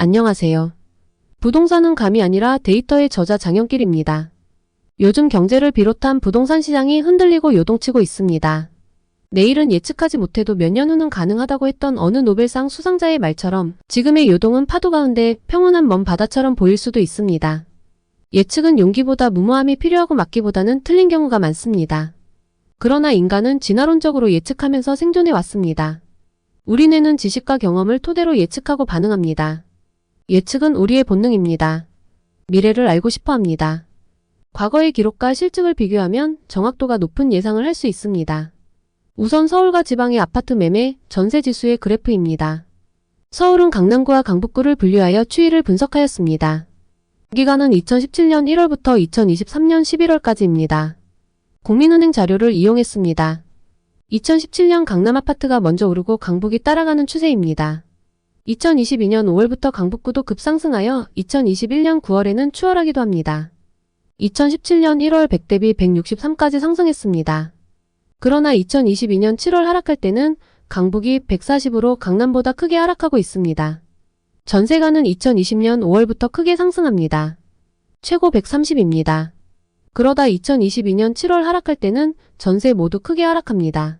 안녕하세요. 부동산은 감이 아니라 데이터의 저자 장영길입니다. 요즘 경제를 비롯한 부동산 시장이 흔들리고 요동치고 있습니다. 내일은 예측하지 못해도 몇 년 후는 가능하다고 했던 어느 노벨상 수상자의 말처럼 지금의 요동은 파도 가운데 평온한 먼 바다처럼 보일 수도 있습니다. 예측은 용기보다 무모함이 필요하고 맞기보다는 틀린 경우가 많습니다. 그러나 인간은 진화론적으로 예측하면서 생존해 왔습니다. 우리 뇌는 지식과 경험을 토대로 예측하고 반응합니다. 예측은 우리의 본능입니다. 미래를 알고 싶어 합니다. 과거의 기록과 실증을 비교하면 정확도가 높은 예상을 할 수 있습니다. 우선 서울과 지방의 아파트 매매, 전세 지수의 그래프입니다. 서울은 강남구와 강북구를 분류하여 추이를 분석하였습니다. 기간은 2017년 1월부터 2023년 11월까지입니다. 국민은행 자료를 이용했습니다. 2017년 강남 아파트가 먼저 오르고 강북이 따라가는 추세입니다. 2022년 5월부터 강북구도 급상승하여 2021년 9월에는 추월하기도 합니다. 2017년 1월 100 대비 163까지 상승했습니다. 그러나 2022년 7월 하락할 때는 강북이 140으로 강남보다 크게 하락하고 있습니다. 전세가는 2020년 5월부터 크게 상승합니다. 최고 130입니다. 그러다 2022년 7월 하락할 때는 전세 모두 크게 하락합니다.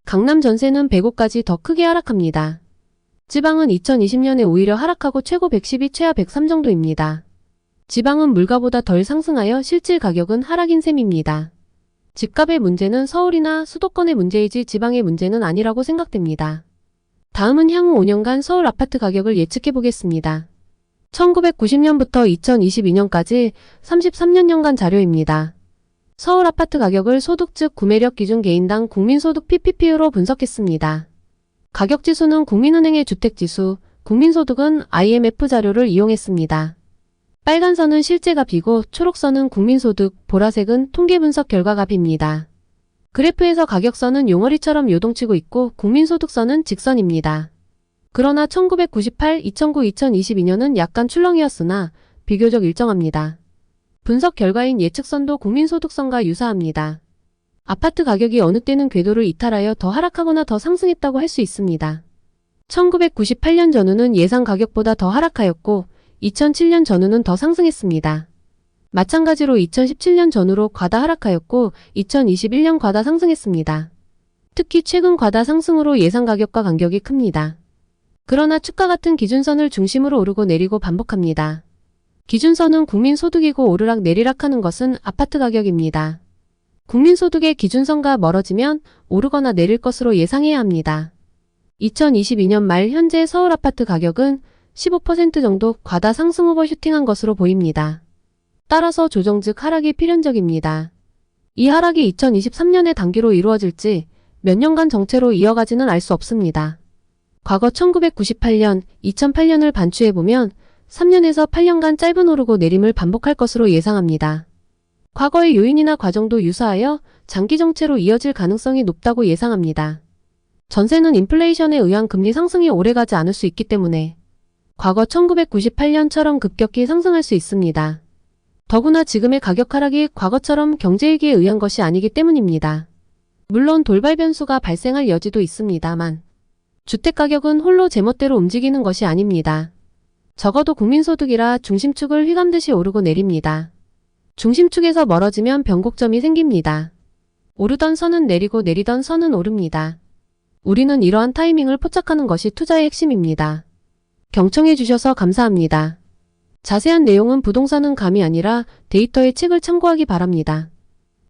강남 전세는 105까지 더 크게 하락합니다. 지방은 2020년에 오히려 하락하고 최고 110이 최하 103 정도입니다. 지방은 물가보다 덜 상승하여 실질 가격은 하락인 셈입니다. 집값의 문제는 서울이나 수도권의 문제이지 지방의 문제는 아니라고 생각됩니다. 다음은 향후 5년간 서울 아파트 가격을 예측해 보겠습니다. 1990년부터 2022년까지 33년간 자료입니다. 서울 아파트 가격을 소득 즉 구매력 기준 개인당 국민소득 PPP로 분석했습니다. 가격지수는 국민은행의 주택지수, 국민소득은 IMF 자료를 이용했습니다. 빨간 선은 실제값이고 초록선은 국민소득, 보라색은 통계분석 결과값입니다. 그래프에서 가격선은 용어리처럼 요동치고 있고 국민소득선은 직선입니다. 그러나 1998, 2009, 2022년은 약간 출렁이었으나 비교적 일정합니다. 분석 결과인 예측선도 국민소득선과 유사합니다. 아파트 가격이 어느 때는 궤도를 이탈하여 더 하락하거나 더 상승했다고 할 수 있습니다. 1998년 전후는 예상 가격보다 더 하락하였고 2007년 전후는 더 상승했습니다. 마찬가지로 2017년 전후로 과다 하락하였고 2021년 과다 상승했습니다. 특히 최근 과다 상승으로 예상 가격과 간격이 큽니다. 그러나 축과 같은 기준선을 중심으로 오르고 내리고 반복합니다. 기준선은 국민소득이고 오르락 내리락하는 것은 아파트 가격입니다. 국민소득의 기준선과 멀어지면 오르거나 내릴 것으로 예상해야 합니다. 2022년 말 현재 서울 아파트 가격은 15% 정도 과다 상승 오버슈팅한 것으로 보입니다. 따라서 조정 즉 하락이 필연적입니다. 이 하락이 2023년의 단기로 이루어질지 몇 년간 정체로 이어가지는 알 수 없습니다. 과거 1998년, 2008년을 반추해보면 3년에서 8년간 짧은 오르고 내림을 반복할 것으로 예상합니다. 과거의 요인이나 과정도 유사하여 장기 정체로 이어질 가능성이 높다고 예상합니다. 전세는 인플레이션에 의한 금리 상승이 오래가지 않을 수 있기 때문에 과거 1998년처럼 급격히 상승할 수 있습니다. 더구나 지금의 가격 하락이 과거처럼 경제위기에 의한 것이 아니기 때문입니다. 물론 돌발 변수가 발생할 여지도 있습니다만 주택가격은 홀로 제멋대로 움직이는 것이 아닙니다. 적어도 국민소득이라 중심축을 휘감듯이 오르고 내립니다. 중심축에서 멀어지면 변곡점이 생깁니다. 오르던 선은 내리고 내리던 선은 오릅니다. 우리는 이러한 타이밍을 포착하는 것이 투자의 핵심입니다. 경청해 주셔서 감사합니다. 자세한 내용은 부동산은 감이 아니라 데이터의 책을 참고하기 바랍니다.